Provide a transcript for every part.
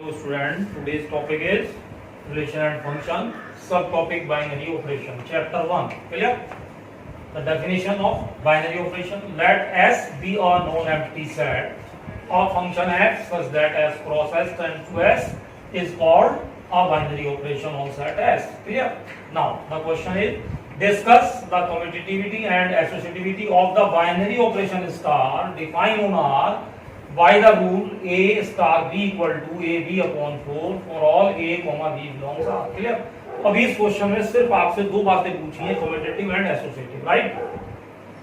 to student. Today's topic is relation and function, subtopic binary operation, chapter 1. Clear? The definition of binary operation. Let S be a non-empty set of function f such that S cross S tends to S is called a binary operation on set S. Clear? Now the question is, discuss the commutativity and associativity of the binary operation star defined on R by the rule A star B equal to AB upon 4 for all A, B belongs R. Clear? अभी इस question में सिर्फ आपसे दो बातें पूछी हैं, commutative and associative, right?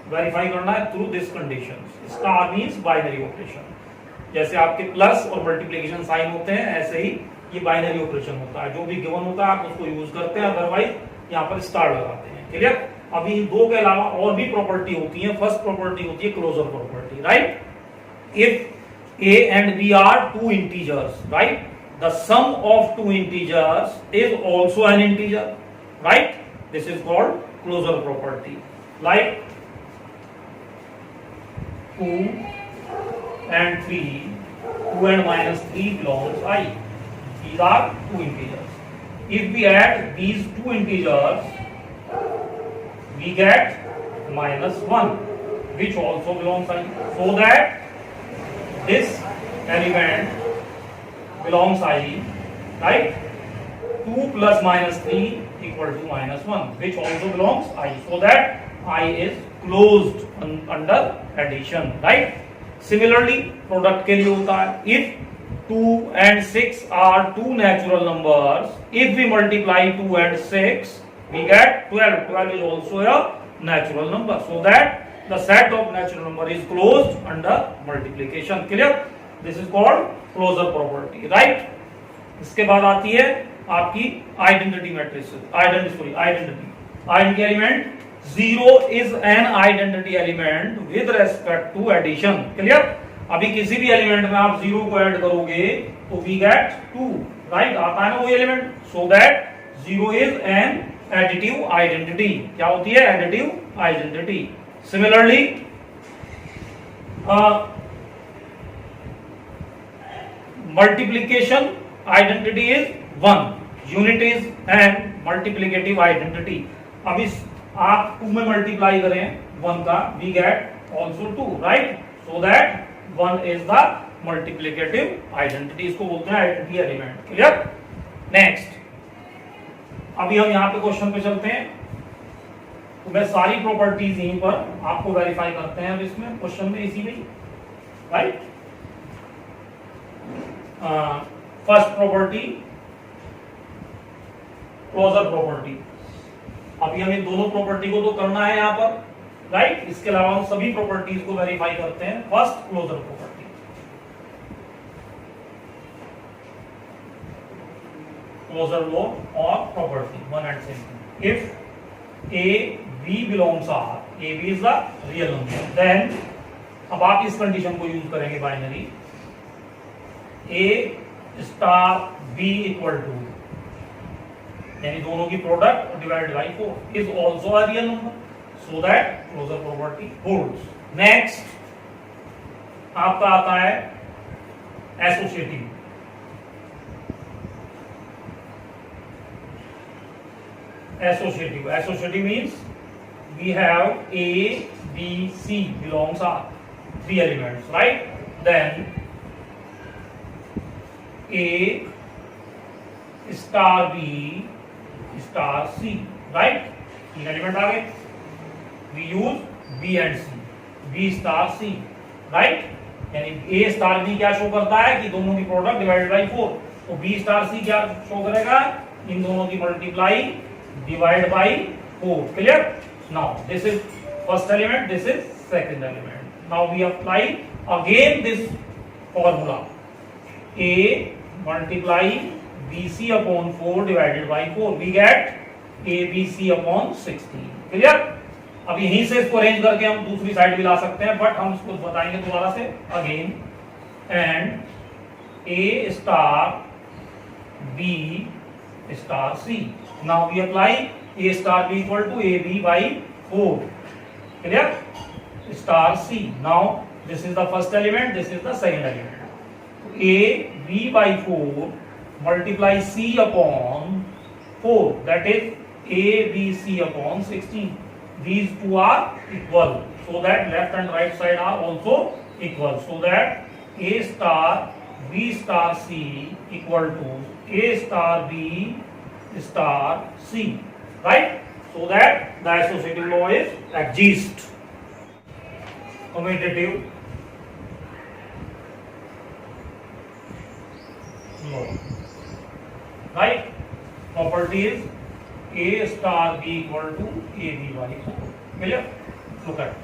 Verify करना है through this conditions. Star means binary operation. जैसे आपके प्लस और मल्टीप्लिकेशन साइन होते हैं, ऐसे ही ये बाइनरी ऑपरेशन होता है. जो भी गिवन होता है आप उसको यूज करते हैं, अदरवाइज यहाँ पर स्टार लगाते हैं. क्लियर? अभी इन दो के अलावा और भी प्रॉपर्टी होती है. फर्स्ट प्रॉपर्टी होती है closure property, right? If A and B are two integers, right? The sum of two integers is also an integer, right? This is called closure property. Like 2 and 3, 2 and minus 3 belongs I. These are two integers. If we add these two integers, we get minus 1, which also belongs I. So that this element belongs I, right? 2 plus minus 3 equal to minus 1, which also belongs I. So that I is closed under addition, right? Similarly, product के लिए होता है. If 2 and 6 are two natural numbers, if we multiply 2 and 6, we get 12. 12 is also a natural number. So that the set of natural number is closed under multiplication. Clear? This is called closure property, right? इसके बाद आती है आपकी identity matrix. Identity element. 0 is an identity element with respect to addition. Clear? अभी किसी भी element में आप 0 को ऐड करोगे तो we get 2, right? आता है ना वो element. So that 0 is an additive identity. क्या होती है? additive identity. Similarly, multiplication identity is 1, unit is an multiplicative identity. अब इस आप 2 में मल्टीप्लाई करें 1 का, we get also 2, right? So that 1 is the multiplicative identity. इसको बोलते हैं आइडेंटिटी एलिमेंट. क्लियर? नेक्स्ट, अभी हम यहाँ पे क्वेश्चन पे चलते हैं. तो मैं सारी प्रॉपर्टीज यहीं पर आपको वेरीफाई करते हैं. अब इसमें क्वेश्चन में इसी में, right? First property closure property. अभी हमें दोनों प्रॉपर्टी को तो करना है यहाँ पर, राइट? इसके अलावा हम सभी प्रॉपर्टीज को वेरीफाई करते हैं. First closure property, closure law और property one and same. If A B belongs R, A B is the real number, then अब आप इस कंडीशन को यूज करेंगे binary. A star B equal to, यानी दोनों की product divided by 4 is also a real number, so that closure property holds. Next आपका आता है associative. Associative means we have A, B, C belongs R, 3 elements, right? Then A star B star C, right? 3 element आ गए. We use B and C, B star C, right? यानी A star B क्या show करता है कि दोनों की product divided by 4. तो B star C क्या शो करेगा? इन दोनों की multiply divide by 4. Clear? Now this is first element, this is second element. Now we apply again this formula. A multiply BC upon 4 divided by 4. We get ABC upon 16. Clear? अब यहीं से इसको arrange करके हम दूसरी side भी ला सकते हैं, बट हम इसको बताएंगे दोबारा से. Again and A star B star C. Now we apply A star B equal to AB by 4. Clear? Star C. Now this is the first element, this is the second element. A b by 4 multiply c upon 4, that is a b c upon 16. These two are equal, so that left and right side are also equal, so that a star b star c equal to a star b star c, right? So that the associative law is exists. Commutative law, right? Property is a star b equal to a b by 4. Clear? Look at,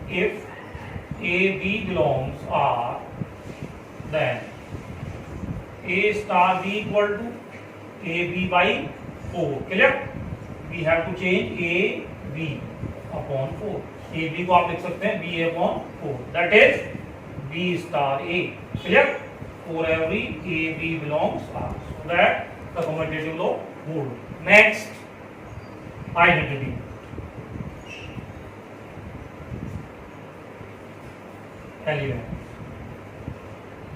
if a b belongs R, then a star b equal to a b by 4. Clear? We have to change a b upon 4. A B को आप लिख सकते हैं B upon 4, that is B star A. Clear? For every A B belongs R, so that the commutative law hold. Next, identity. Element.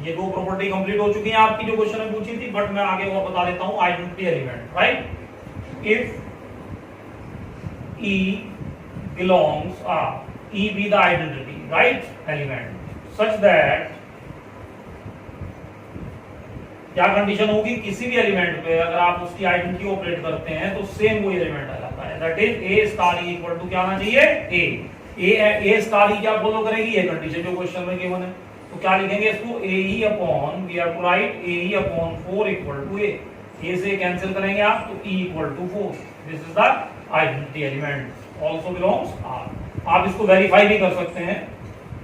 ये दो property complete हो चुकी हैं आपकी जो क्वेश्चन में पूछी थी, बट मैं आगे और बता देता हूं. Identity element, right? If E belongs E be the identity, right, element, such that क्या कंडीशन होगी, किसी भी एलिमेंट पे अगर आप उसकी आइडेंटिटी ऑपरेट करते हैं तो सेम वो एलिमेंट आ जाता है. That is A star E equal to क्या आना चाहिए, ए स्टार ई क्या फॉलो करेगी, ये कंडीशन जो क्वेश्चन में गिवन है. तो क्या लिखेंगे इसको, A E upon, we have to write A E upon 4 equal to A से कैंसिल करेंगे आप तो E equal to 4. This is the identity element, also belongs R. आप इसको वेरीफाई भी कर सकते हैं.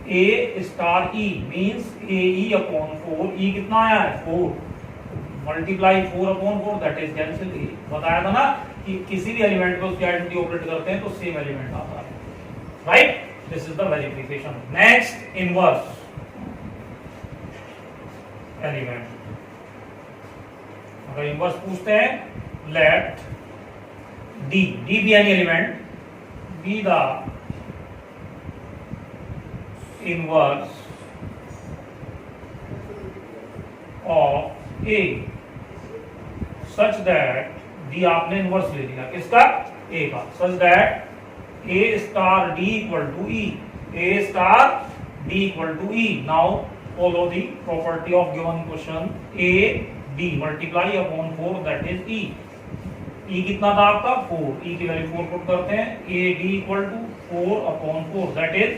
A star E means A E upon 4, E कितना आया है 4, multiply 4 upon 4, that is cancel A. बताया था ना कि किसी भी एलिमेंट पे उसकी आइडेंटिटी ऑपरेट करते हैं तो सेम एलिमेंट आता है, right? This is the verification. Next, inverse element. अगर इनवर्स पूछते हैं, let D be any element be the inverse of A such that D आपने इनवर्स ले लिया किसका, A का, such that A star D equal to E, A star D equal to E. Now follow the property of given question. A D multiply upon 4, that is E. E कितना था आपका 4, E की value 4 put करते हैं. A D equal to 4 upon 4, that is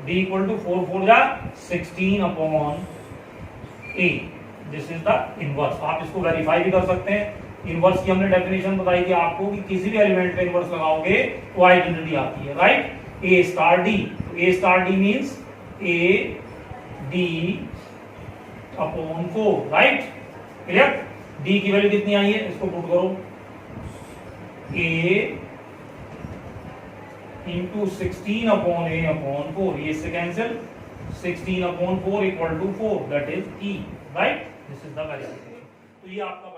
D equal to 4 4 जा 16 upon A. This is the inverse. आप इसको verify भी कर सकते हैं. इनवर्स की हमने डेफिनेशन बताई थी आपको कि किसी भी एलिमेंट पे इनवर्स लगाओगे तो आइडेंटिटी आती है, राइट? ए स्टार डी, तो A star D means A D upon 4, right? Clear? D की वैल्यू कितनी आई है, इसको पुट करो, A into 16 upon A upon 4, ये से cancel, 16 upon 4 equal to 4, that is E, right? This is the verification. तो ये आपका